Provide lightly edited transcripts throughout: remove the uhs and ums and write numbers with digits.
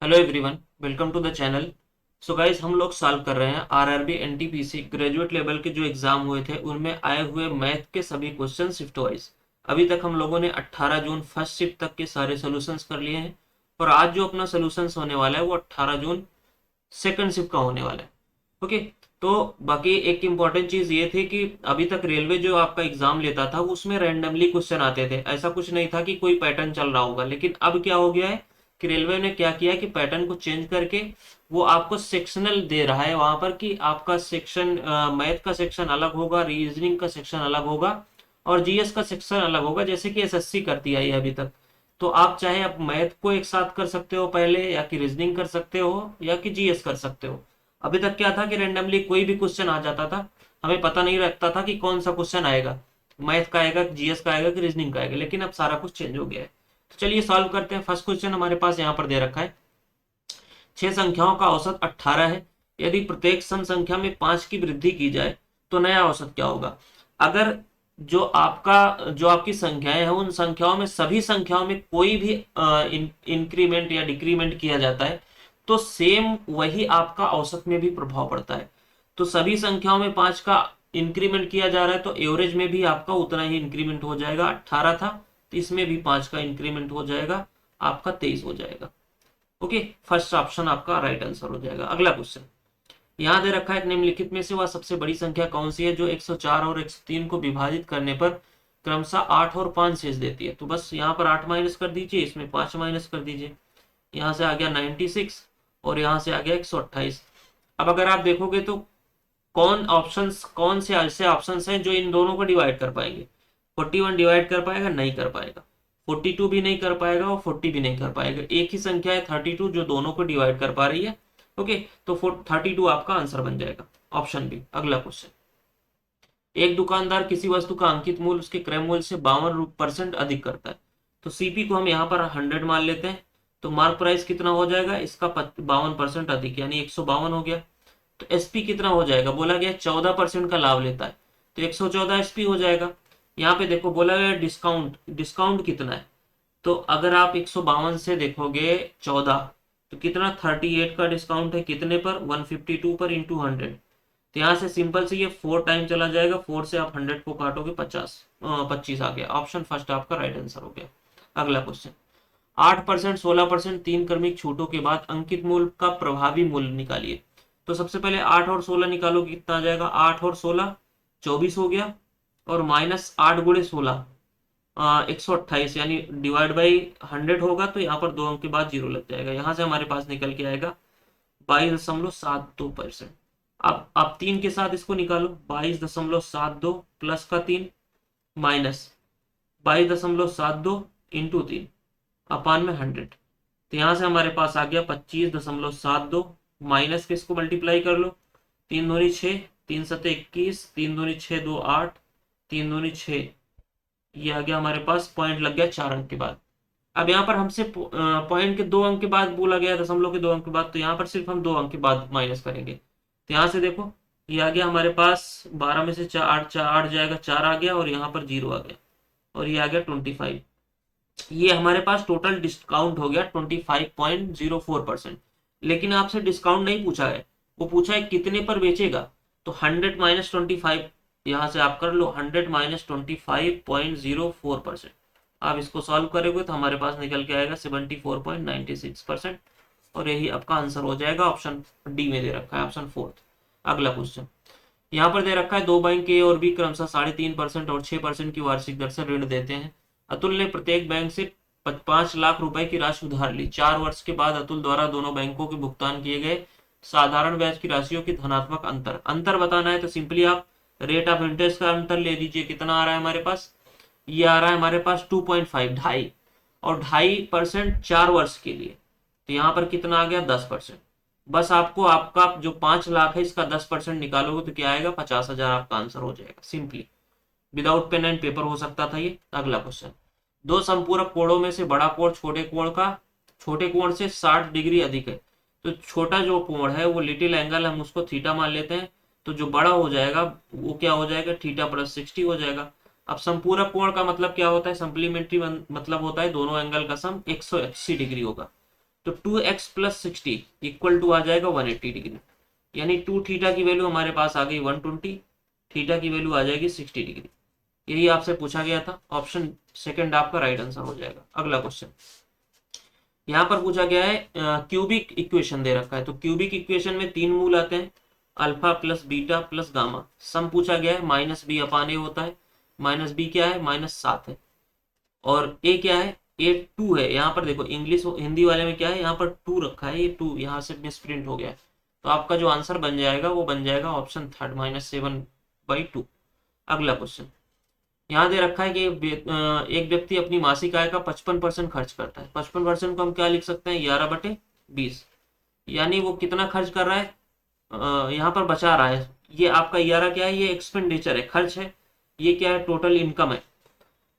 Hello everyone, welcome to the channel. So guys, हम लोग solve कर रहे हैं आरआरबी एनटीपीसी ग्रेजुएट लेवल के जो एग्जाम हुए थे उनमें आए हुए मैथ के सभी क्वेश्चन शिफ्ट वाइज। अभी तक हम लोगों ने 18 जून फर्स्ट शिफ्ट तक के सारे सोल्यूशंस कर लिए हैं और आज जो अपना सोल्यूशंस होने वाला है वो 18 जून सेकंड शिफ्ट का होने वाला है। ओके। तो बाकी एक इम्पॉर्टेंट चीज ये थी कि अभी तक रेलवे जो आपका एग्जाम लेता था उसमें रैंडमली क्वेश्चन आते थे, ऐसा कुछ नहीं था कि कोई पैटर्न चल रहा होगा। लेकिन अब क्या हो गया है कि रेलवे ने क्या किया कि पैटर्न को चेंज करके वो आपको सेक्शनल दे रहा है वहां पर कि आपका सेक्शन मैथ का सेक्शन अलग होगा, रीजनिंग का सेक्शन अलग होगा और जीएस का सेक्शन अलग होगा, जैसे कि एसएससी करती आई है अभी तक। तो आप चाहे आप मैथ को एक साथ कर सकते हो पहले, या कि रीजनिंग कर सकते हो, या कि जीएस कर सकते हो। अभी तक क्या था कि रेंडमली कोई भी क्वेश्चन आ जाता था, हमें पता नहीं रहता था कि कौन सा क्वेश्चन आएगा, मैथ का आएगा, जीएस का आएगा कि रीजनिंग का आएगा। लेकिन अब सारा कुछ चेंज हो गया है। तो चलिए सॉल्व करते हैं। फर्स्ट क्वेश्चन हमारे पास यहाँ पर दे रखा है, छह संख्याओं का औसत 18 है। यदि प्रत्येक सम संख्या में 5 की वृद्धि की जाए तो नया औसत क्या होगा। अगर जो आपकी संख्याएं हैं उन संख्याओं में सभी संख्याओं में कोई भी इंक्रीमेंट या डिक्रीमेंट किया जाता है तो सेम वही आपका औसत में भी प्रभाव पड़ता है। तो सभी संख्याओं में 5 का इंक्रीमेंट किया जा रहा है तो एवरेज में भी आपका उतना ही इंक्रीमेंट हो जाएगा। 18 था तो इसमें भी 5 का इंक्रीमेंट हो जाएगा, आपका 23 हो जाएगा। ओके, फर्स्ट ऑप्शन आपका राइट आंसर हो जाएगा। अगला क्वेश्चन यहाँ दे रखा है, निम्नलिखित में से वह सबसे बड़ी संख्या कौन सी है जो 104 और 103 को विभाजित करने पर क्रमशः 8 और 5 शेष देती है। तो बस यहाँ पर 8 माइनस कर दीजिए, इसमें 5 माइनस कर दीजिए। यहाँ से आ गया 96 और यहाँ से आ गया 128। अब अगर आप देखोगे तो कौन से ऐसे ऑप्शंस हैं जो इन दोनों को डिवाइड कर पाएंगे। 41 डिवाइड कर पाएगा? नहीं कर पाएगा। 42 भी नहीं कर पाएगा और 40 भी नहीं कर पाएगा। एक ही संख्या है 32 जो दोनों को डिवाइड कर पा रही है। ओके, तो 32 आपका आंसर बन जाएगा, ऑप्शन बी। अगला क्वेश्चन, एक दुकानदार किसी वस्तु का अंकित मूल्य उसके क्रय मूल्य से 52% अधिक करता है। तो सीपी को हम यहाँ पर 100 मान लेते हैं। तो मार्क प्राइस कितना हो जाएगा इसका? 52% अधिक, यानी 152 हो गया। तो एसपी कितना हो जाएगा? बोला गया 14% का लाभ लेता है तो 114 एसपी हो जाएगा। यहाँ पे देखो बोला गया डिस्काउंट, डिस्काउंट कितना है? तो अगर आप 152 से देखोगे 14, तो कितना? 38 का डिस्काउंट है, कितने पर? 152 पर इंटू 100। तो यहाँ से सिंपल से ये 4 टाइम चला जाएगा, 4 से आप 100 को काटोगे 25 आ गया। ऑप्शन फर्स्ट आपका राइट आंसर हो गया। अगला क्वेश्चन, 8%, 16%, 3 क्रमिक छूटों के बाद अंकित मूल्य का प्रभावी मूल्य निकालिए। तो सबसे पहले 8 और 16 निकालोगे, कितना आ जाएगा? 8 और 16 24 हो गया, और माइनस 8 गुणे 16 128, यानी डिवाइड बाई 100 होगा तो यहाँ पर 2 अंक के बाद जीरो लग जाएगा। यहाँ से हमारे पास निकल के आएगा 22.72%। अब आप 3 के साथ इसको निकालो, 22.72 प्लस का 3 माइनस 22.72 इंटू 3 अपान में 100। तो यहाँ से हमारे पास आ गया 25.72 माइनस के, इसको मल्टीप्लाई कर लो। 3 दूनी 6, 3 सते 21, 3 दूनी 6, 2 8, 3 दूनी 6, ये आ गया हमारे पास, पॉइंट लग गया 4 अंक के बाद। अब यहाँ पर हमसे पॉइंट के 2 अंक के बाद बोला गया, दशमलव के 2 अंक के बाद, तो यहाँ पर सिर्फ हम 2 अंक के बाद माइनस करेंगे। तो यहाँ से देखो ये आ गया हमारे पास 12 में से 4 जाएगा, 4 आ गया और यहाँ पर 0 आ गया और ये आ गया 25। ये हमारे पास टोटल डिस्काउंट हो गया 25.04%। लेकिन आपसे डिस्काउंट नहीं पूछा है, वो पूछा है कितने पर बेचेगा। तो 100 माइनस 25, यहाँ से आप कर लो 100 माइनस 25.04%। आप इसको सॉल्व करोगे तो हमारे पास निकल के आएगा 74.96%, और यही आपका आंसर हो जाएगा। ऑप्शन डी में दे रखा है, ऑप्शन फोर्थ। अगला क्वेश्चन, यहाँ पर दे रखा है, दो बैंक ए और बी क्रमशः 3.5% और 6% की वार्षिक दर से ऋण देते हैं। अतुल ने प्रत्येक बैंक से 5 लाख रुपए की राशि उधार ली। 4 वर्ष के बाद अतुल द्वारा दोनों बैंकों के भुगतान किए गए साधारण ब्याज की राशियों की धनात्मक अंतर अंतर बताना है। तो सिंपली आप रेट ऑफ इंटरेस्ट का अंतर ले लीजिए। कितना आ रहा है हमारे पास? ये आ रहा है हमारे पास 2.5, ढाई, और 2.5% 4 वर्ष के लिए। तो यहाँ पर कितना आ गया? 10%। बस आपको आपका जो 5 लाख है इसका 10% निकालोगे तो क्या आएगा? 50,000 आपका आंसर हो जाएगा। Simply without pen and paper हो सकता था ये। अगला क्वेश्चन, दो संपूरक कोणों में से बड़ा कोण छोटे कोण से 60 डिग्री अधिक है। तो छोटा जो कोण है वो लिटिल एंगल, हम उसको थीटा मान लेते हैं। तो जो बड़ा हो जाएगा वो क्या हो जाएगा? थीटा प्लस 60 हो जाएगा। अब संपूरक कोण का मतलब क्या होता है? सप्लीमेंट्री मतलब होता है दोनों एंगल का सम 180 डिग्री होगा। तो 2x प्लस 60 इक्वल टू आ जाएगा 180 डिग्री, यानी 2 थीटा की वैल्यू हमारे पास आ गई 120, थीटा की वैल्यू आ जाएगी 60 डिग्री। यही आपसे पूछा गया था, ऑप्शन सेकंड आपका राइट आंसर हो जाएगा। अगला क्वेश्चन यहाँ पर पूछा गया है, क्यूबिक इक्वेशन दे रखा है, तो क्यूबिक इक्वेशन में 3 मूल आते हैं, alpha plus beta plus gamma. Sum पूछा गया है, माइनस बी अपान ए होता है, माइनस बी क्या है, -7 है, और ए क्या है, ए 2 है। यहाँ पर देखो इंग्लिश हिंदी वाले में क्या है, यहाँ पर 2 रखा है, ये 2 यहाँ से मिसप्रिंट हो गया है, तो आपका जो आंसर बन जाएगा वो बन जाएगा ऑप्शन थर्ड, -7/2। अगला क्वेश्चन यहाँ दे रखा है कि एक व्यक्ति अपनी मासिक आय का 55% खर्च करता है। 55% को हम क्या लिख सकते हैं, 11/20, यानी वो कितना खर्च कर रहा है, यहाँ पर बचा रहा है। ये आपका 11 क्या है, ये एक्सपेंडिचर है, खर्च है, ये क्या है, टोटल इनकम है।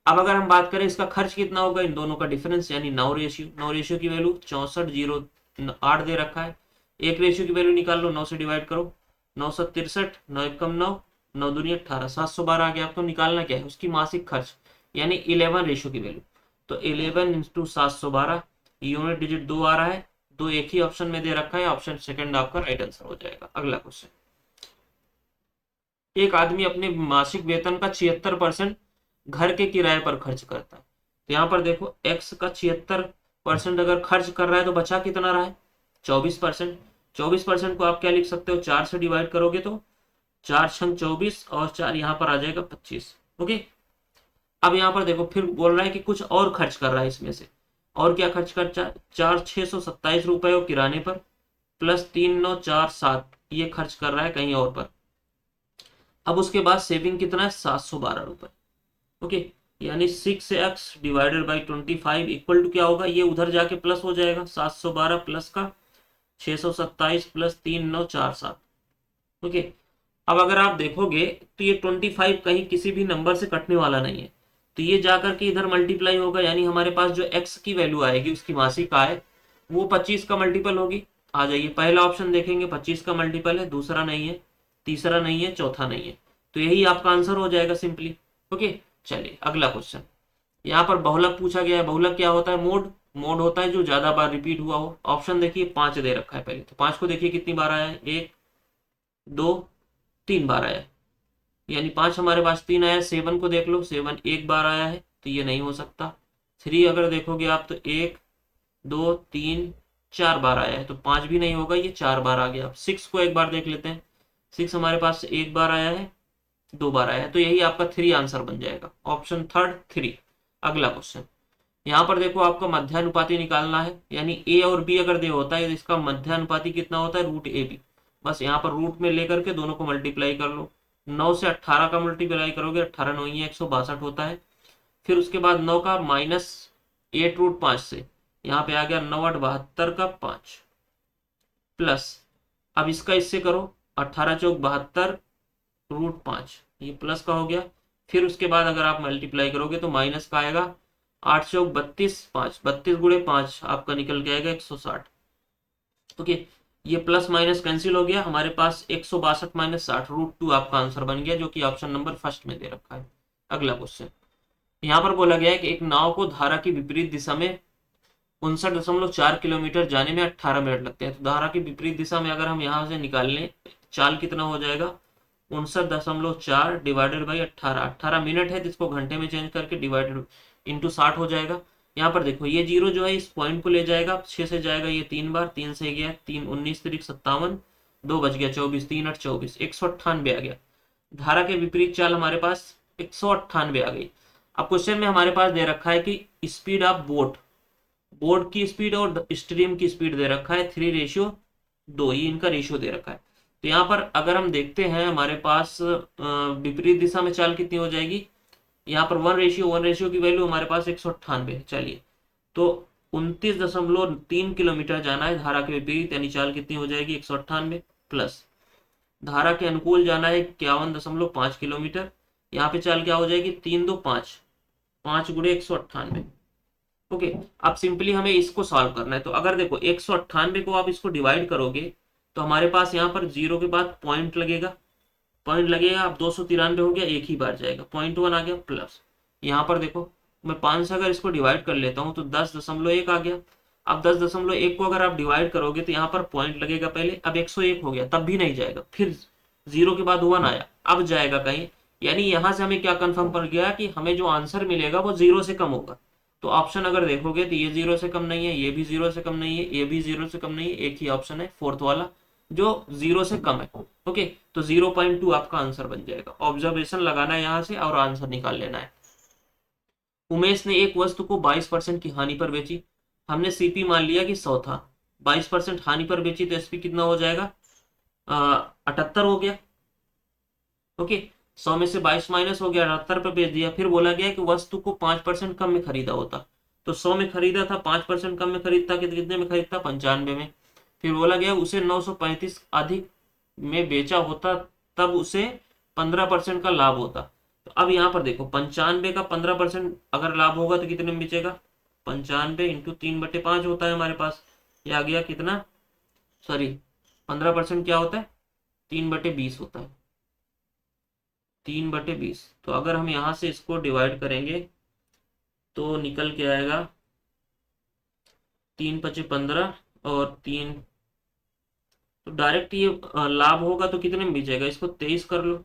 अब अगर हम बात करें इसका खर्च कितना होगा, इन दोनों का डिफरेंस यानी 9 रेशियो। 9 रेशियो की वैल्यू 64,008 दे रखा है, एक रेशियो की वैल्यू निकाल लो, 9 से डिवाइड करो, 963, 9 एकम 9, 9 दूनी 18, 712 आ गया। आपको निकालना क्या है, उसकी मासिक खर्च, यानी 11 रेशियो की वैल्यू, तो 11 इंटू 712, यूनिट डिजिट 2 आ रहा है, 2 एक ही ऑप्शन में दे रखा है, ऑप्शन सेकंड आपका राइट आंसर हो जाएगा। अगला क्वेश्चन, एक आदमी अपने मासिक वेतन का 76% घर के किराए पर खर्च करता है। तो यहाँ पर देखो एक्स का 76% अगर खर्च कर रहा है तो बचा कितना रहा है, 24%। 24% को आप क्या लिख सकते हो, 4 से डिवाइड करोगे तो 4 छंग 24 और 4 यहाँ पर आ जाएगा 25। ओके, अब यहाँ पर देखो फिर बोल रहा है कि कुछ और खर्च कर रहा है इसमें से, और क्या खर्च कर, 4,627 रुपए वो किराने पर, प्लस 3,947 ये खर्च कर रहा है कहीं और पर। अब उसके बाद सेविंग कितना है, 712 रुपए। ओके, यानी 6x divided by 25 equal to क्या होगा, ये उधर जाके प्लस हो जाएगा, 712 प्लस का 627 प्लस 3,947। ओके, अब अगर आप देखोगे तो ये 25 कहीं किसी भी नंबर से कटने वाला नहीं है, तो ये जाकर के इधर मल्टीप्लाई होगा, यानी हमारे पास जो x की वैल्यू आएगी उसकी मासिक आय वो 25 का मल्टीपल होगी। आ जाइए पहला ऑप्शन देखेंगे, 25 का मल्टीपल है, दूसरा नहीं है, तीसरा नहीं है, चौथा नहीं है, तो यही आपका आंसर हो जाएगा सिंपली। ओके, चलिए अगला क्वेश्चन, यहाँ पर बहुलक पूछा गया है। बहुलक क्या होता है, मोड। मोड होता है जो ज्यादा बार रिपीट हुआ हो। ऑप्शन देखिए 5 दे रखा है, पहले तो 5 को देखिए कितनी बार आया है, 1 2 3 बार आया है, यानी 5 हमारे पास 3 आया। 7 को देख लो, 7 एक बार आया है, तो ये नहीं हो सकता। 3 अगर देखोगे आप तो 1 2 3 4 बार आया है, तो 5 भी नहीं होगा, ये 4 बार आ गया। अब 6 को एक बार देख लेते हैं, 6 हमारे पास एक बार आया है, 2 बार आया है, तो यही आपका 3 आंसर बन जाएगा, ऑप्शन थर्ड 3। अगला क्वेश्चन, यहाँ पर देखो आपका मध्यानुपाती निकालना है, यानी ए और बी अगर दे होता है, इसका मध्यानुपाती कितना होता है, रूट ए बी। बस यहाँ पर रूट में लेकर के दोनों को मल्टीप्लाई कर लो, 9 से 18 का मल्टीप्लाई करोगे, 18 9 162 होता है। फिर उसके बाद 9 का -8√5 से यहाँ पे आ गया 9 8 72 का 5 प्लस, अब इसका इससे करो, 18 चौक 72√5, ये प्लस का हो गया। फिर उसके बाद अगर आप मल्टीप्लाई करोगे तो माइनस का आएगा, 8 चौक 32, 5 32 गुणे 5 आपका निकल के आएगा 160। ओके, ये प्लस माइनस कैंसिल हो गया, हमारे पास 162 - 60 √2 आपका आंसर बन गया, जो कि ऑप्शन नंबर फर्स्ट में दे रखा है। अगला क्वेश्चन, यहाँ पर बोला गया है कि एक नाव को धारा की विपरीत दिशा में 59.4 किलोमीटर जाने में 18 मिनट लगते हैं। तो धारा की विपरीत दिशा में अगर हम यहाँ से निकाल लें, चाल कितना हो जाएगा, 59.4 डिवाइडेड बाई 18, 18 मिनट है, जिसको घंटे में चेंज करके डिवाइडेड इंटू 60 हो जाएगा। यहाँ पर देखो ये जीरो जो है इस पॉइंट को ले जाएगा, 6 से जाएगा ये 3 बार, 3 से गया 3, 19 3 57, 2 बच गया 24, 3 8 24, 198 आ गया। धारा के विपरीत चाल हमारे पास 198 आ गई। अब क्वेश्चन में हमारे पास दे रखा है कि स्पीड ऑफ बोट, बोट की स्पीड और स्ट्रीम की स्पीड दे रखा है 3:2, ये इनका रेशियो दे रखा है। तो यहाँ पर अगर हम देखते हैं हमारे पास विपरीत दिशा में चाल कितनी हो जाएगी, यहाँ पर 1:1 की वैल्यू हमारे पास 198। चलिए, तो 29.3 किलोमीटर जाना है धारा के विपरीत, यानी चाल कितनी हो जाएगी 198, प्लस धारा के अनुकूल जाना है 51.5 किलोमीटर, यहाँ पे चाल क्या हो जाएगी 3 2 5, 5 गुणे 198। ओके, अब सिंपली हमें इसको सॉल्व करना है। तो अगर देखो 198 को आप इसको डिवाइड करोगे तो हमारे पास यहाँ पर जीरो के बाद पॉइंट लगेगा, पॉइंट लगेगा, अब 293 हो गया, एक ही बार जाएगा, 0.1 आ गया, प्लस यहाँ पर देखो मैं 5 से अगर इसको डिवाइड कर लेता हूँ तो 10.1 आ गया। अब 10.1 को अगर आप डिवाइड करोगे तो यहाँ पर पॉइंट लगेगा पहले, अब 101 हो गया तब भी नहीं जाएगा, फिर 0 के बाद 1 आया अब जाएगा कहीं। यानी यहां से हमें क्या कंफर्म पड़ गया कि हमें जो आंसर मिलेगा वो 0 से कम होगा। तो ऑप्शन अगर देखोगे तो ये 0 से कम नहीं है, ये भी 0 से कम नहीं है, ये भी 0 से कम नहीं है, एक ही ऑप्शन है फोर्थ वाला जो 0 से कम है। ओके, तो 0.2 आपका आंसर बन जाएगा। ऑब्जर्वेशन लगाना है यहाँ से और आंसर निकाल लेना है। उमेश ने एक वस्तु को 22% की हानि पर बेची, हमने सीपी मान लिया कि 100 था, 22% हानि पर बेची तो एसपी कितना हो जाएगा, 78 हो गया। ओके, 100 में से 22 माइनस हो गया, 78 पे बेच दिया। फिर बोला गया कि वस्तु को 5% कम में खरीदा होता, तो 100 में खरीदा था, 5% कम में खरीदता कितने में खरीदता, 95 में। फिर बोला गया उसे 935 अधिक में बेचा होता, तब उसे 15% का लाभ होता। तो अब यहाँ पर देखो 95 का 15% अगर लाभ होगा तो कितने में बेचेगा, 95 इंटू 3/5 होता है हमारे पास, ये आ गया कितना, सॉरी 15% क्या होता है, 3/20 होता है, 3/20। तो अगर हम यहां से इसको डिवाइड करेंगे तो निकल के आएगा 3×5 = 15 और 3, तो डायरेक्ट ये लाभ होगा तो कितने में बेचेगा, इसको 23 कर लो,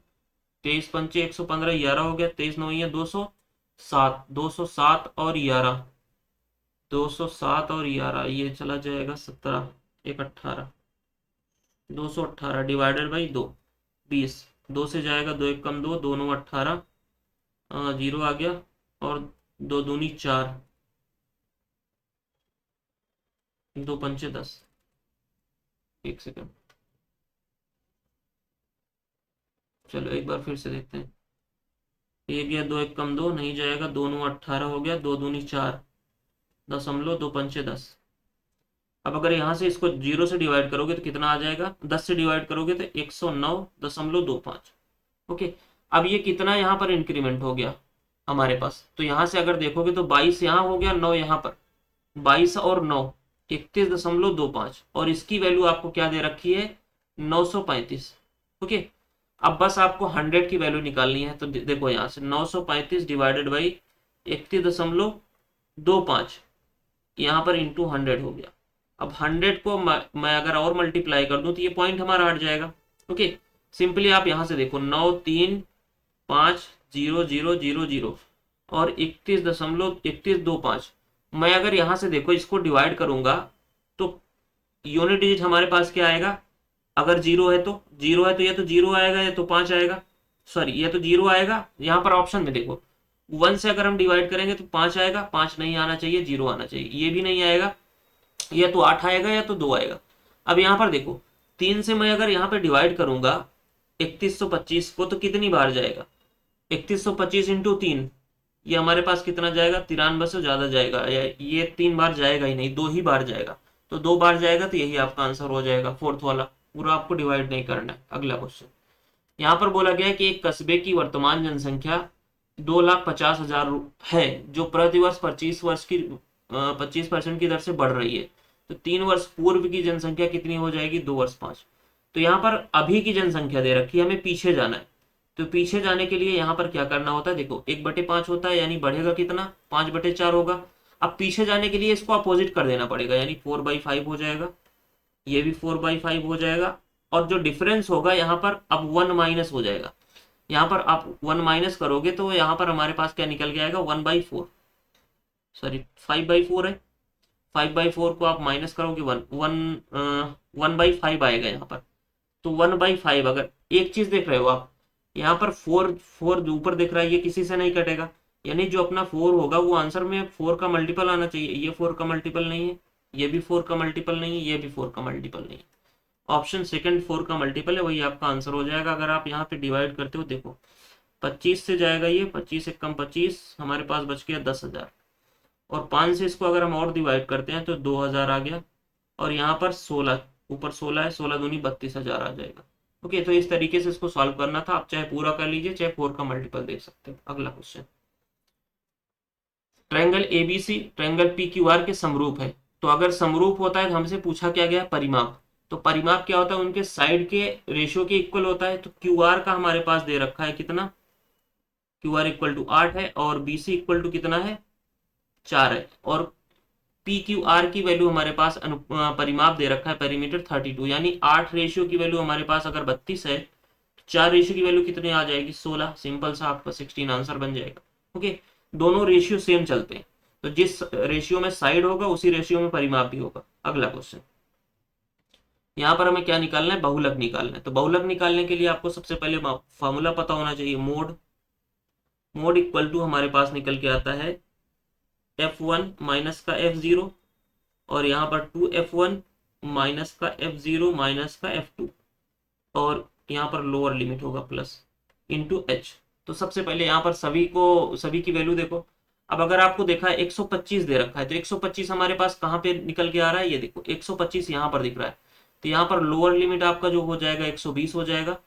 23×5 115, 11 हो गया, 23×9 207, 207 और 11, 207 और 11 ये चला जाएगा 17, 1 18, 218 डिवाइडेड बाई 2, 20, 2 से जाएगा 2 1 कम 2, 2 9 18, 0 आ गया और 2 दूनी 4, 2 पंचे 10। एक सेकंड, चलो एक बार फिर से देखते हैं। एक गया 2 1 कम 2 नहीं जाएगा, 2 9 18 हो गया, 2 दूनी 4, 2 पंचे 10। अब अगर यहाँ से इसको 0 से डिवाइड करोगे तो कितना आ जाएगा, 10 से डिवाइड करोगे तो 109.25। ओके, अब ये कितना यहाँ पर इंक्रीमेंट हो गया हमारे पास, तो यहाँ से अगर देखोगे तो 22 यहाँ हो गया, 9 यहाँ पर, 22 और 9 31.25, और इसकी वैल्यू आपको क्या दे रखी है, 935। ओके, अब बस आपको 100 की वैल्यू निकालनी है, तो देखो यहाँ से 935 डिवाइडेड बाई 31.25, यहाँ पर इंटू 100 हो गया। अब 100 को मैं अगर और मल्टीप्लाई कर दूं तो ये पॉइंट हमारा हट जाएगा। ओके, सिंपली आप यहां से देखो 9350000 और 31.3125, मैं अगर यहां से देखो इसको डिवाइड करूंगा तो यूनिट डिजिट हमारे पास क्या आएगा, अगर 0 है तो 0 है तो या तो 0 आएगा या तो 5 आएगा, सॉरी ये तो 0 आएगा, यहाँ पर ऑप्शन में देखो 1 से अगर हम डिवाइड करेंगे तो 5 आएगा, 5 नहीं आना चाहिए, 0 आना चाहिए, ये भी नहीं आएगा, या तो 8 आएगा या तो 2 आएगा। अब यहाँ पर देखो 3 से मैं अगर यहाँ पे डिवाइड करूंगा 3125 को तो कितनी बार जाएगा, 3125 इंटू 3, ये हमारे पास कितना जाएगा, 93 से ज्यादा जाएगा, ये 3 बार जाएगा ही नहीं, 2 ही बार जाएगा, तो 2 बार जाएगा तो यही आपका आंसर हो जाएगा, फोर्थ वाला, पूरा आपको डिवाइड नहीं करना है। अगला क्वेश्चन, यहाँ पर बोला गया है कि एक कस्बे की वर्तमान जनसंख्या 2,50,000 है, जो प्रतिवर्ष 25% की दर से बढ़ रही है, तो 3 वर्ष पूर्व की जनसंख्या कितनी हो जाएगी, 2 वर्ष 5। तो यहाँ पर अभी की जनसंख्या दे रखी है, हमें पीछे जाना है, तो पीछे जाने के लिए यहाँ पर क्या करना होता है, देखो 1/5 होता है, यानी बढ़ेगा कितना, 5/4 होगा। अब पीछे जाने के लिए इसको अपोजिट कर देना पड़ेगा, यानी 4/5 हो जाएगा, ये भी 4/5 हो जाएगा, और जो डिफरेंस होगा यहाँ पर अब 1 माइनस हो जाएगा, यहाँ पर आप 1 माइनस करोगे तो यहाँ पर हमारे पास क्या निकल के आएगा, 1/4, सॉरी 5/4 है, 5/4 को आप माइनस करोगे 1/5 आएगा यहाँ पर, तो 1/5, अगर एक चीज देख रहे हो आप यहाँ पर 4 जो ऊपर दिख रहा है ये किसी से नहीं कटेगा, यानी जो अपना 4 होगा वो आंसर में 4 का मल्टीपल आना चाहिए, ये 4 का मल्टीपल नहीं है, ये भी 4 का मल्टीपल नहीं है, ये भी 4 का मल्टीपल नहीं है, ऑप्शन सेकंड 4 का मल्टीपल है, वही आपका आंसर हो जाएगा। अगर आप यहाँ पे डिवाइड करते हो देखो 25 से जाएगा, ये 25 1 कम 25, हमारे पास बच गया 10,000, और 5 से इसको अगर हम और डिवाइड करते हैं तो 2,000 आ गया, और यहाँ पर 16, ऊपर 16 है, 16 दूनी 32,000 आ जाएगा। ओके, तो इस तरीके से इसको सॉल्व करना था, आप चाहे पूरा कर लीजिए चाहे 4 का मल्टीपल देख सकते हो। अगला question, triangle ABC triangle PQR के समरूप है, तो अगर समरूप होता है तो हमसे पूछा क्या गया, परिमाप, तो परिमाप क्या होता है, उनके साइड के रेशियो के इक्वल होता है, तो क्यू आर का हमारे पास दे रखा है कितना, क्यू आर इक्वल टू 8 है, और बी सी इक्वल टू कितना है, 4 है, और पी क्यू आर की वैल्यू हमारे पास परिमाप दे रखा है पेरीमीटर 32, यानी 8 रेशियो की वैल्यू हमारे पास अगर 32 है, 4 रेशियो की वैल्यू कितनी आ जाएगी 16, सिंपल सा आपका 16 आंसर बन जाएगा। ओके, दोनों रेशियो सेम चलते हैं, तो जिस रेशियो में साइड होगा उसी रेशियो में परिमाप भी होगा। अगला क्वेश्चन, यहाँ पर हमें क्या निकालना है, बहुलक निकालना है। तो बहुलक निकालने के लिए आपको सबसे पहले फॉर्मूला पता होना चाहिए, मोड। मोड इक्वल टू हमारे पास निकल के आता है F1 माइनस का F0, और यहाँ पर 2F1 माइनस का F0 माइनस का F2, और यहाँ पर लोअर लिमिट होगा प्लस इंटू एच। तो सबसे पहले यहाँ पर सभी की वैल्यू देखो। अब अगर आपको देखा है 125 दे रखा है, तो 125 हमारे पास कहाँ पे निकल के आ रहा है, ये देखो 125 यहाँ पर दिख रहा है। तो यहाँ पर लोअर लिमिट आपका जो हो जाएगा 120 हो जाएगा,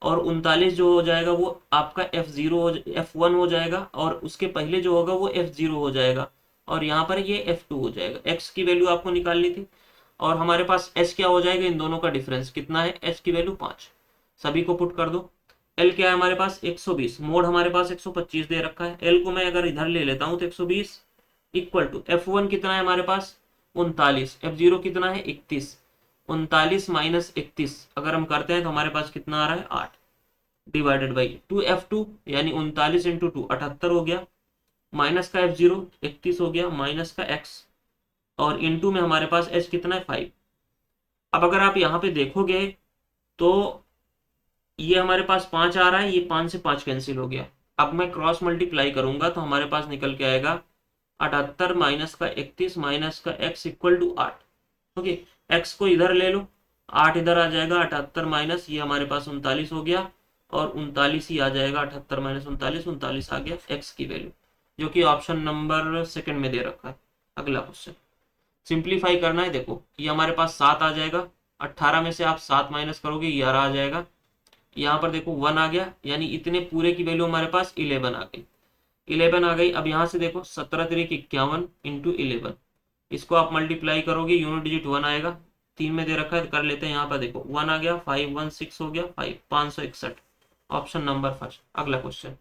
और 39 जो हो जाएगा वो आपका F1 हो जाएगा, और उसके पहले जो होगा वो F0 हो जाएगा, और यहाँ पर ये F2 हो जाएगा। x की वैल्यू आपको निकालनी थी, और हमारे पास h क्या हो जाएगा, इन दोनों का डिफरेंस कितना है, h की वैल्यू 5। सभी को पुट कर दो। l क्या है हमारे पास 120, मोड हमारे पास 125 दे रखा है, l को मैं अगर इधर ले लेता हूँ तो 120 इक्वल टू F1 कितना है हमारे पास 39, F0 कितना है 31, 39 माइनस 31 अगर हम करते हैं तो हमारे पास कितना आ रहा है 8, डिवाइडेड बाई 2F2 यानी 39 इंटू 2 78 हो गया, माइनस का F0 31 हो गया, माइनस का x, और इंटू में हमारे पास h कितना है 5। अब अगर आप यहाँ पे देखोगे तो ये हमारे पास 5 आ रहा है, ये 5 से 5 कैंसिल हो गया। अब मैं क्रॉस मल्टीप्लाई करूंगा तो हमारे पास निकल के आएगा 78 माइनस का 31 माइनस का x equal to 8। Okay, x को इधर ले लो, 8 इधर आ जाएगा, 78 माइनस ये हमारे पास 39 हो गया, और 39 ही आ जाएगा, 78 माइनस 39, 39 आ गया x की वैल्यू, जो कि ऑप्शन नंबर सेकंड में दे रखा है। अगला क्वेश्चन सिंप्लीफाई करना है, देखो ये हमारे पास 7 आ जाएगा, 18 में से आप 7 माइनस करोगे 11 आ जाएगा, यहाँ पर देखो 1 आ गया, यानी इतने पूरे की वैल्यू हमारे पास 11 आ गई, 11 आ गई। अब यहाँ से देखो 17 तिरिक 51 इंटू 11, इसको आप मल्टीप्लाई करोगे यूनिट डिजिट 1 आएगा, 3 में दे रखा है तो कर लेते हैं। यहाँ पर देखो 1 आ गया, 5 1 6 हो गया, 5 561, ऑप्शन नंबर फर्स्ट। अगला क्वेश्चन,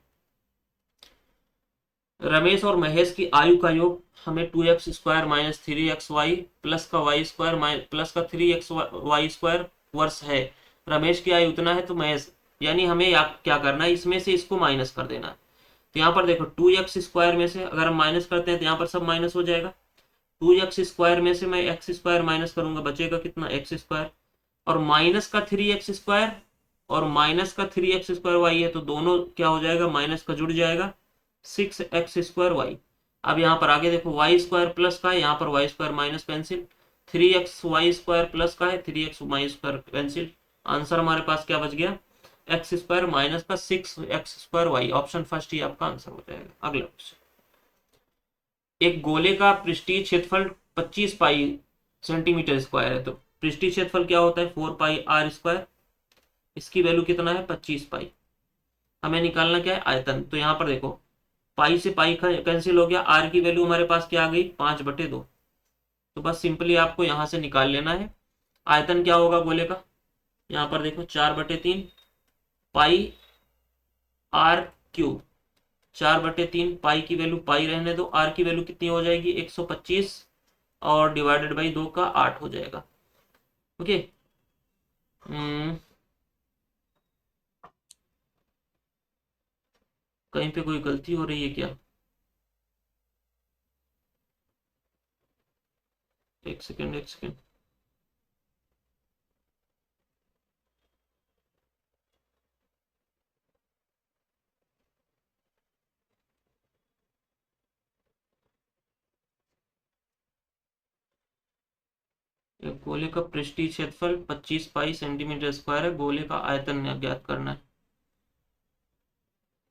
रमेश और महेश की आयु का योग हमें 2x square minus 3xy plus का y स्क्वायर प्लस का 3xy स्क्वायर वर्ष है। रमेश की आयु उतना है तो महेश, यानी हमें क्या करना है, इसमें से इसको माइनस कर देना है। तो यहाँ पर देखो 2x स्क्वायर में से अगर हम माइनस करते हैं तो यहाँ पर सब माइनस हो जाएगा। 2x स्क्वायर में से मैं x स्क्वायर माइनस करूंगा, बचेगा कितना x स्क्वायर, और माइनस का 3x स्क्वायर और माइनस का 3x स्क्वायर y है, तो दोनों क्या हो जाएगा, माइनस का जुड़ जाएगा, 6x स्क्वायर वाई। अब यहाँ पर आगे देखो वाई स्क्वायर प्लस का है, यहाँ पर Y square minus cancel, 3x Y square plus का है, 3x Y square cancel, answer हमारे पास क्या बच गया, एक्स स्क्वायर माइनस का 6x square y, option first ही आपका आंसर हो जाएगा। अगला क्वेश्चन, एक गोले का पृष्ठीय क्षेत्रफल 25 पाई सेंटीमीटर स्क्वायर है, तो पृष्ठीय क्षेत्रफल क्या होता है 4 पाई आर स्क्वायर, इसकी वैल्यू कितना है 25 पाई। हमें निकालना क्या है आयतन, तो यहाँ पर देखो पाई से पाई कैंसिल हो गया, आर की वैल्यू हमारे पास क्या आ गई 5/2, तो बस सिंपली आपको यहां से निकाल लेना है। आयतन क्या होगा गोले का, यहाँ पर देखो 4/3 पाई आर क्यूब, 4/3 पाई की वैल्यू पाई रहने दो, आर की वैल्यू कितनी हो जाएगी 125, और डिवाइडेड बाई 2 का 8 हो जाएगा। ओके, कहीं पे कोई गलती हो रही है क्या, एक सेकेंड एक सेकेंड। एक गोले का पृष्ठीय क्षेत्रफल 25 पाई सेंटीमीटर स्क्वायर है, गोले का आयतन ज्ञात करना है,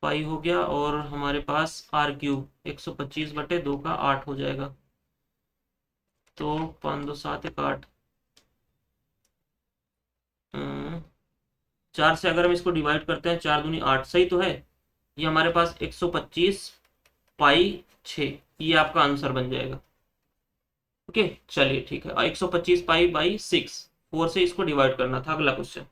पाई हो गया, और हमारे पास आर क्यूब 125/2 का 8 हो जाएगा, तो 5 2 7 1 8, 4 से अगर हम इसको डिवाइड करते हैं 4 दूनी 8, सही तो है। ये हमारे पास 125 पाई 6, ये आपका आंसर बन जाएगा। ओके चलिए ठीक है, 125 पाई बाई 6, 4 से इसको डिवाइड करना था। अगला क्वेश्चन,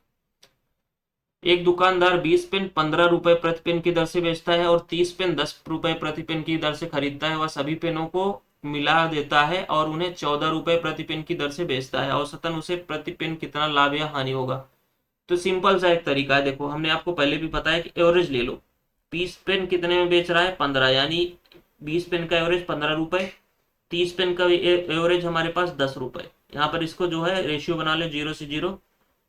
एक दुकानदार 20 पेन 15 रुपए प्रति पेन की दर से बेचता है और 30 पेन 10 रुपए प्रति पेन की दर से खरीदता है। वह सभी पेनों को मिला देता है और उन्हें 14 रुपए प्रति पेन की दर से बेचता है, औसतन उसे प्रति पेन कितना लाभ या हानि होगा। तो सिंपल सा एक तरीका है, देखो हमने आपको पहले भी बताया कि एवरेज ले लो। 20 पेन कितने में बेच रहा है, 15, यानी 20 पेन का एवरेज 15 रुपए। 30 पेन का एवरेज हमारे पास 10 रुपए। यहाँ पर इसको जो है रेशियो बना ले 0 से 0।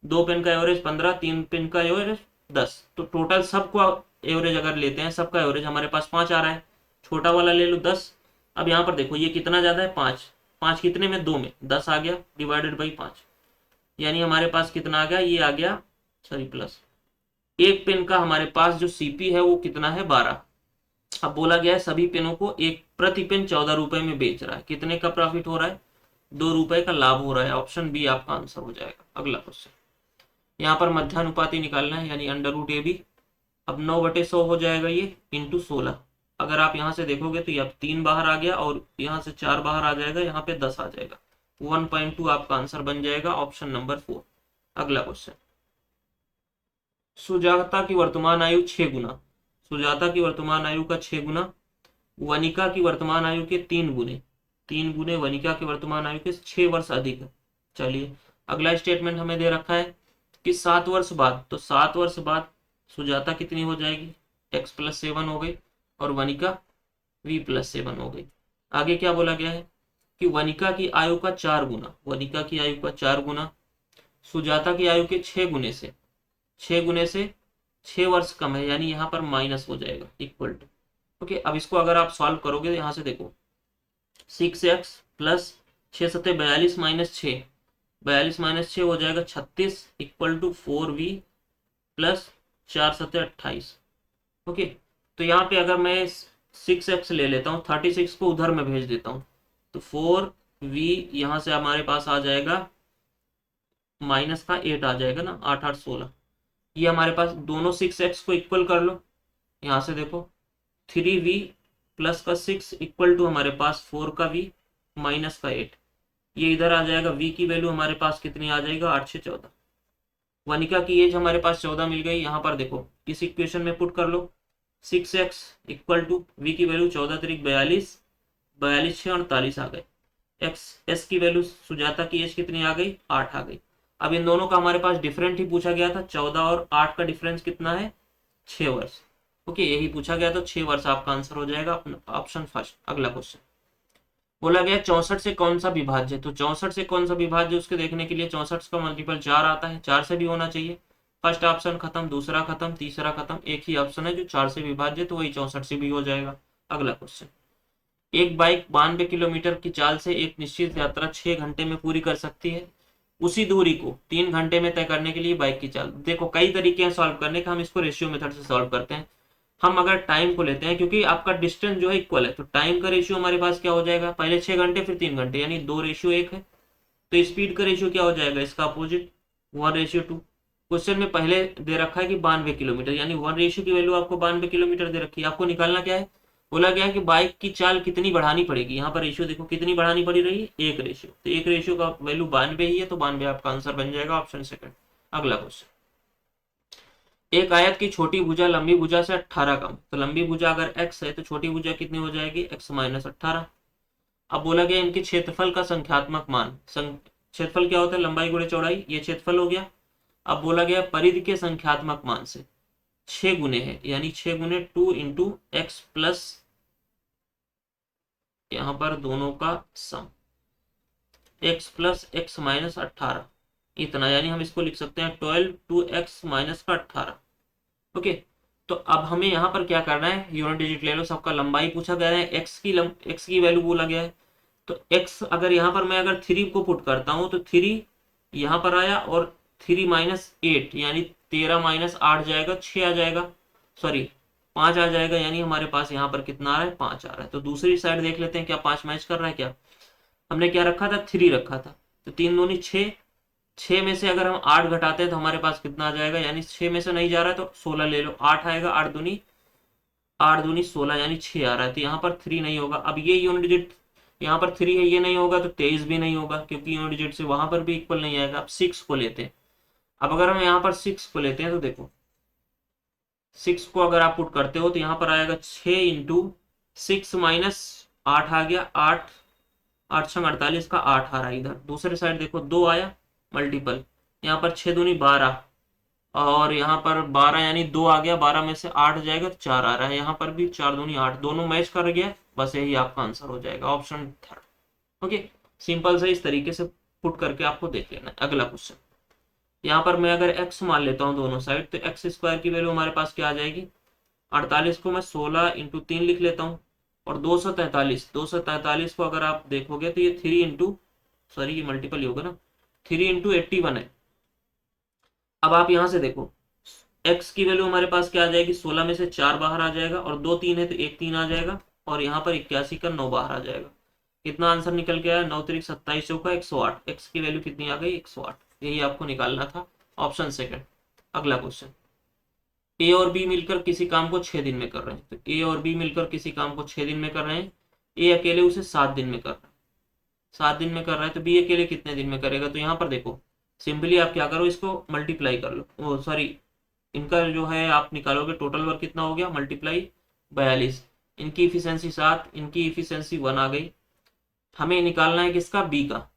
2 पेन का एवरेज 15, 3 पेन का एवरेज 10, तो टोटल सबको एवरेज अगर लेते हैं, सबका एवरेज हमारे पास 5 आ रहा है। छोटा वाला ले लो 10। अब यहाँ पर देखो ये कितना ज्यादा है, 5। 5 कितने में, 2 में, 10 आ गया डिवाइडेड बाई 5, यानी हमारे पास कितना आ गया, ये आ गया, सॉरी प्लस। एक पेन का हमारे पास जो सीपी है वो कितना है, 12। अब बोला गया है सभी पेनों को एक प्रति पेन 14 रुपए में बेच रहा है, कितने का प्रॉफिट हो रहा है, 2 रुपए का लाभ हो रहा है। ऑप्शन बी आपका आंसर हो जाएगा। अगला क्वेश्चन, यहाँ पर मध्यानुपाती निकालना है, यानी अंडर रूट ए बी। अब 9/100 हो जाएगा ये, इंटू 16। अगर आप यहाँ से देखोगे तो यहाँ 3 बाहर आ गया और यहाँ से 4 बाहर आ जाएगा, यहाँ पे 10 आ जाएगा। 1.2 आपका आंसर बन जाएगा, ऑप्शन नंबर 4। अगला क्वेश्चन, सुजाता की वर्तमान आयु 6 गुना, सुजाता की वर्तमान आयु का 6 गुना, वनिका की वर्तमान आयु के 3 गुने, 3 गुने वनिका की वर्तमान आयु के 6 वर्ष अधिक है। चलिए अगला स्टेटमेंट हमें दे रखा है कि 7 वर्ष बाद, तो 7 वर्ष बाद सुजाता कितनी हो जाएगी, x+7 हो गई, और वनिका v+7 हो गई। आगे क्या बोला गया है कि वनिका की आयु का 4 गुना, वनिका की आयु का 4 गुना सुजाता की आयु के 6 गुने से, 6 गुने से 6 वर्ष कम है, यानी यहाँ पर माइनस हो जाएगा, इक्वल टू। ओके, अब इसको अगर आप सॉल्व करोगे तो यहाँ से देखो 6x प्लस 6 सत्ते 42 माइनस 6, 42 माइनस 6 हो जाएगा 36, इक्वल टू 4v प्लस 4 सत्ते 28। ओके, तो यहाँ पे अगर मैं 6x ले लेता हूँ, 36 को उधर में भेज देता हूँ, तो 4v यहाँ से हमारे पास आ जाएगा, माइनस का 8 आ जाएगा ना, 8 8 16। ये हमारे पास दोनों 6x को इक्वल कर लो, यहाँ से देखो 3v प्लस का 6 इक्वल टू हमारे पास 4 का v माइनस का 8। ये इधर आ जाएगा, v की वैल्यू हमारे पास कितनी आ जाएगा, 8 से 14। वनिका की एज हमारे पास 14 मिल गई। यहाँ पर देखो इस इक्वेशन में पुट कर लो, 6x इक्वल टू v की वैल्यू 14 3 42, 42 6 48 आ गए। s की वैल्यू सुजाता की एज कितनी आ गई, 8 आ गई। अब इन दोनों का हमारे पास डिफरेंट ही पूछा गया था, 14 और 8 का डिफरेंस कितना है, 6 वर्ष। ओके, यही पूछा गया, तो 6 वर्ष आपका आंसर हो जाएगा, ऑप्शन फर्स्ट। अगला क्वेश्चन बोला गया 64 से कौन सा विभाज्य, तो 64 से कौन सा विभाज्य उसके देखने के लिए 64 का मल्टीपल 4 आता है, 4 से भी होना चाहिए। फर्स्ट ऑप्शन खत्म, दूसरा खत्म, तीसरा खत्म, एक ही ऑप्शन है जो 4 से विभाज्य, तो वही 64 से भी हो जाएगा। अगला क्वेश्चन, एक बाइक 92 किलोमीटर की चाल से एक निश्चित यात्रा 6 घंटे में पूरी कर सकती है। उसी दूरी को 3 घंटे में तय करने के लिए बाइक की चाल। देखो कई तरीके हैं सॉल्व करने का, हम इसको रेशियो मेथड से सॉल्व करते हैं। हम अगर टाइम को लेते हैं, क्योंकि आपका डिस्टेंस जो है इक्वल है, तो टाइम का रेशियो हमारे पास क्या हो जाएगा, पहले 6 घंटे फिर 3 घंटे, यानी 2:1 है। तो स्पीड का रेशियो क्या हो जाएगा, इसका अपोजिट, 1:2। क्वेश्चन में पहले दे रखा है कि 92 किलोमीटर, यानी 1 रेशियो की वैल्यू आपको 92 किलोमीटर दे रखी है। आपको निकालना क्या है, बोला गया है कि बाइक की चाल कितनी बढ़ानी पड़ेगी। यहाँ पर रेशियो देखो कितनी बढ़ानी पड़ी रही है, 1 रेशियो, तो 1 रेशियो का वैल्यू 92 ही है, तो 92 आपका आंसर बन जाएगा, ऑप्शन सेकंड। अगला क्वेश्चन, एक आयत की छोटी भुजा लंबी भुजा से 18 कम, तो लंबी भुजा अगर x है तो छोटी भुजा कितनी हो जाएगी, x-18। अब बोला गया इनके क्षेत्रफल का संख्यात्मक मान, क्षेत्रफल क्या होता है, लंबाई गुणे चौड़ाई, ये क्षेत्रफल हो गया। अब बोला गया परिधि के संख्यात्मक मान से 6 गुने है, यानी 6 गुने 2 इंटू एक्स प्लस यहाँ पर दोनों का सम, x प्लस एक्स माइनस 18 इतना, यानी हम इसको लिख सकते हैं 12 2x माइनस का 18। ओके, तो अब हमें यहाँ पर क्या करना है, यूनिट डिजिट ले लो, सबका लंबाई पूछा गया है, x की वैल्यू बोला गया है, तो x अगर यहाँ पर मैं अगर 3 को पुट करता हूँ तो 3 यहाँ पर आया, और 3 माइनस 8 यानी 13 माइनस 8 जाएगा, 6 आ जाएगा, सॉरी 5 आ जाएगा, यानी हमारे पास यहाँ पर कितना आ रहा है, 5 आ रहा है। तो दूसरी साइड देख लेते हैं क्या 5 मैच कर रहा है क्या। हमने क्या रखा था, 3 रखा था, तो 3 दूनी 6, 6 में से अगर हम 8 घटाते हैं तो हमारे पास कितना आ जाएगा, यानी 6 में से नहीं जा रहा है तो 16 ले लो, 8 आएगा, 8 दूनी 16, यानी 6 आ रहा है, तो यहाँ पर 3 नहीं होगा। अब ये यूनिट डिजिट यहाँ पर 3 है, ये नहीं होगा, तो 23 भी नहीं होगा, क्योंकि यूनिट डिजिट से वहां पर भी इक्वल नहीं आएगा। अब 6 को लेते हैं, अब अगर हम यहाँ पर 6 को लेते हैं तो देखो 6 को अगर आप पुट करते हो तो यहाँ पर आएगा 6 इंटू 6 माइनस 8 आ गया, 8 8 छंग 48 का 8 आ रहा है इधर। दूसरे साइड देखो 2 आया मल्टीपल, यहाँ पर 6 दूनी 12, और यहाँ पर 12 यानी 2 आ गया, 12 में से 8 जाएगा तो 4 आ रहा है, यहाँ पर भी 4 दूनी 8, दोनों मैच कर गया, बस यही आपका आंसर हो जाएगा, ऑप्शन थर्ड। ओके, सिंपल से इस तरीके से पुट करके आपको देख लेना है। अगला क्वेश्चन, यहाँ पर मैं अगर x मान लेता हूँ दोनों साइड, तो एक्स स्क्वायर की वैल्यू हमारे पास क्या आ जाएगी, 48 को मैं 16 इंटू 3 लिख लेता हूँ, और 243 को अगर आप देखोगे तो ये 3 इंटू, सॉरी ये मल्टीपल ही होगा ना, 3 इंटू 81 है। अब आप यहां से देखो x की वैल्यू हमारे पास क्या आ जाएगी, 16 में से 4 बाहर आ जाएगा, और 2 3 है तो 1 3 आ जाएगा, और यहाँ पर 81 का 9 बाहर आ जाएगा। कितना आंसर निकल के आया, 9 3 27 चौका 108, x की वैल्यू कितनी आ गई, 108। यही आपको निकालना था, ऑप्शन सेकंड। अगला क्वेश्चन, ए और बी मिलकर किसी काम को 6 दिन में कर रहे हैं, तो ए और बी मिलकर किसी काम को 6 दिन में कर रहे हैं, ए अकेले उसे 7 दिन में कर रहा है, 7 दिन में कर रहा है, तो बी अकेले कितने दिन में करेगा। तो यहाँ पर देखो सिंपली आप क्या करो, इसको मल्टीप्लाई कर लो, सॉरी इनका जो है आप निकालोगे, टोटल वर्क कितना हो गया, मल्टीप्लाई 42, इनकी इफिशियंसी 7, इनकी इफिशियंसी 1 आ गई। हमें निकालना है किसका, बी का,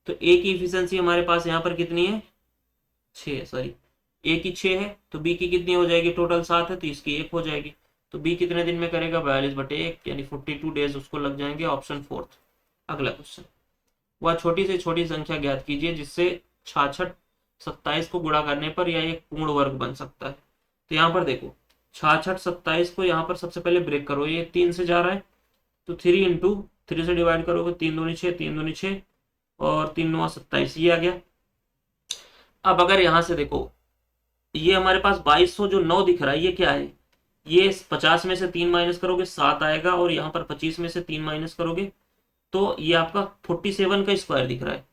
तो ए की इफिशियंसी हमारे पास यहाँ पर कितनी है, 6, सॉरी ए की 6 है, तो बी की कितनी हो जाएगी, टोटल 7 है तो इसकी 1 हो जाएगी। तो बी कितने दिन में करेगा, 42/1 यानी 42 डेज उसको लग जाएंगे, ऑप्शन फोर्थ। अगला क्वेश्चन, वह छोटी से छोटी संख्या ज्ञात कीजिए जिससे 66 27 को गुणा करने पर यह एक पूर्ण वर्ग बन सकता है। तो यहाँ पर देखो 66 27 को यहाँ पर सबसे पहले ब्रेक करो, ये 3 से जा रहा है, तो 3 इंटू 3 से डिवाइड करोगे, 3 दूनी 6, 3 दूनी 6, और 3 9 27, ये आ गया। अब अगर यहाँ से देखो, ये हमारे पास 2200 जो 9 दिख रहा है, ये क्या है, ये 50 में से 3 माइनस करोगे 7 आएगा, और यहाँ पर 25 में से 3 माइनस करोगे तो ये आपका 47 का स्क्वायर दिख रहा है।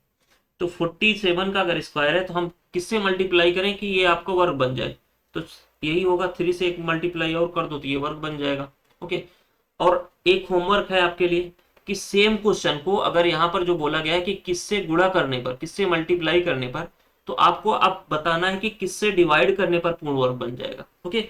तो 47 का अगर स्क्वायर है तो हम किससे मल्टीप्लाई करें कि ये आपका वर्ग बन जाए, तो यही होगा, 3 से एक मल्टीप्लाई और कर दो तो ये वर्ग बन जाएगा। ओके, और एक होमवर्क है आपके लिए कि सेम क्वेश्चन को अगर यहाँ पर जो बोला गया है कि किससे गुणा करने पर, किससे मल्टीप्लाई करने पर, तो आपको अब बताना है कि किससे डिवाइड करने पर पूर्ण वर्ग बन जाएगा। ओके,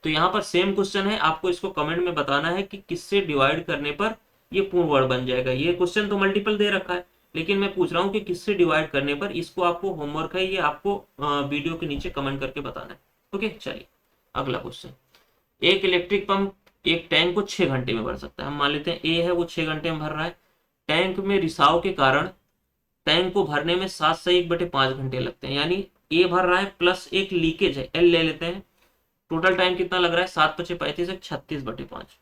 तो यहाँ पर सेम क्वेश्चन है, आपको इसको कमेंट में बताना है कि किससे डिवाइड करने पर ये पूर्ण वर्ग बन जाएगा। ये क्वेश्चन तो मल्टीपल दे रखा है, लेकिन मैं पूछ रहा हूँ कि किससे डिवाइड करने पर, इसको आपको होमवर्क है, ये आपको वीडियो के नीचे कमेंट करके बताना है। ओके, चलिए अगला क्वेश्चन, एक इलेक्ट्रिक पंप एक टैंक को 6 घंटे में भर सकता है। हम मान लेते हैं ए है वो 6 घंटे में भर रहा है, टैंक में रिसाव के कारण टैंक को भरने में 7 से 1/5 घंटे लगते हैं, यानी ए भर रहा है प्लस एक लीकेज है, एल ले लेते हैं, टोटल टाइम कितना लग रहा है, 7 × 5 = 35, 36/5।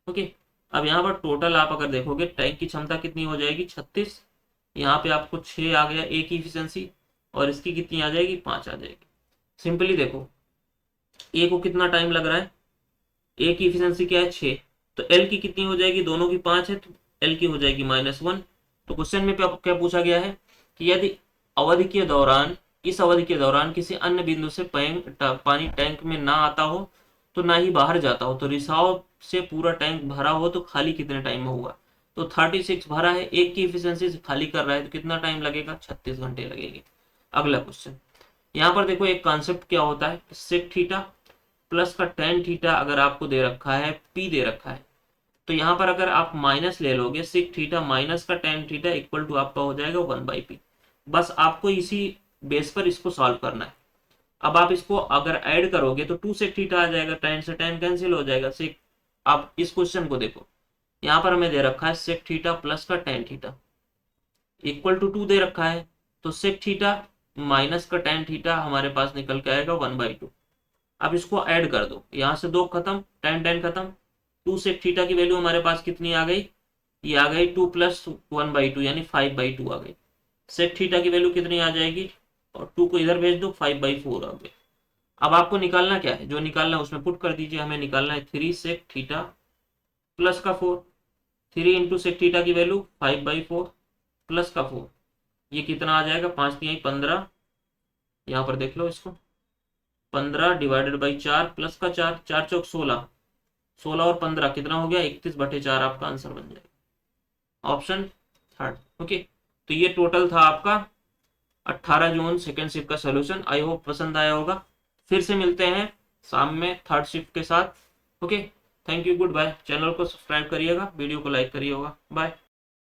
ओके, अब यहाँ पर टोटल आप अगर देखोगे टैंक की क्षमता कितनी हो जाएगी, 36, यहाँ पे आपको 6 आ गया ए की इफिशियंसी, और इसकी कितनी आ जाएगी, 5 आ जाएगी। सिंपली देखो ए को कितना टाइम लग रहा है, ए की इफिशियंसी क्या है, 6, तो एल की कितनी हो जाएगी, दोनों की 5 है तो एल की हो जाएगी -1। तो क्वेश्चन में क्या पूछा गया है कि यदि अवधि के दौरान, इस अवधि के दौरान किसी अन्य बिंदु से पानी टैंक में ना आता हो तो ना ही बाहर जाता हो, तो रिसाव से पूरा टैंक भरा हो तो खाली कितने टाइम में होगा। तो 36 भरा है, एक की इफिशियंसी से खाली कर रहा है तो कितना टाइम लगेगा, 36 घंटे लगेंगे। अगला क्वेश्चन, यहाँ पर देखो एक कॉन्सेप्ट क्या होता है, सेक थीटा प्लस का टेन थीटा अगर आपको दे रखा है, पी दे रखा है, तो यहाँ पर अगर आप माइनस ले लोगे, सेक थीटा माइनस का टेन थीटा इक्वल टू आपका हो जाएगा 1/p। बस आपको इसी बेस पर इसको सॉल्व करना है। अब आप इसको अगर ऐड करोगे तो 2 सेक थीटा आ जाएगा, टेन से टेन कैंसिल हो जाएगा, सेक। आप इस क्वेश्चन को देखो, यहाँ पर हमें दे रखा है सेक थीटा प्लस का टेन थीटा इक्वल टू 2 दे रखा है, तो सेक थीटा माइनस का टेन थीटा हमारे पास निकल के आएगा 1/2। अब इसको ऐड कर दो, यहाँ से 2 खत्म, टेन टेन खत्म, 2 सेक थीटा की वैल्यू हमारे पास कितनी आ गई, ये आ गई 2 + 1/2 यानी 5/2 आ गई। सेक थीटा की वैल्यू कितनी आ जाएगी, और 2 को इधर भेज दो, 5/4 आ गई। अब आपको निकालना क्या है, जो निकालना है उसमें पुट कर दीजिए। हमें निकालना है 3 सेक थीटा प्लस का 4, 3 इंटू सेक थीटा की वैल्यू 5/4 प्लस का 4, ये कितना आ जाएगा, 5 × 3 = 15, यहाँ पर देख लो इसको, 15 / 4 प्लस का 4, 4 × 4 = 16, 16 और 15 कितना हो गया, 31/4 आपका आंसर बन जाएगा, ऑप्शन थर्ड। ओके, तो ये टोटल था आपका 18 जून सेकेंड शिफ्ट का सोल्यूशन। आई होप पसंद आया होगा। फिर से मिलते हैं शाम में थर्ड शिफ्ट के साथ। Okay, thank you, goodbye. Channel को सब्सक्राइब करिएगा, वीडियो को लाइक करिएगा, बाय।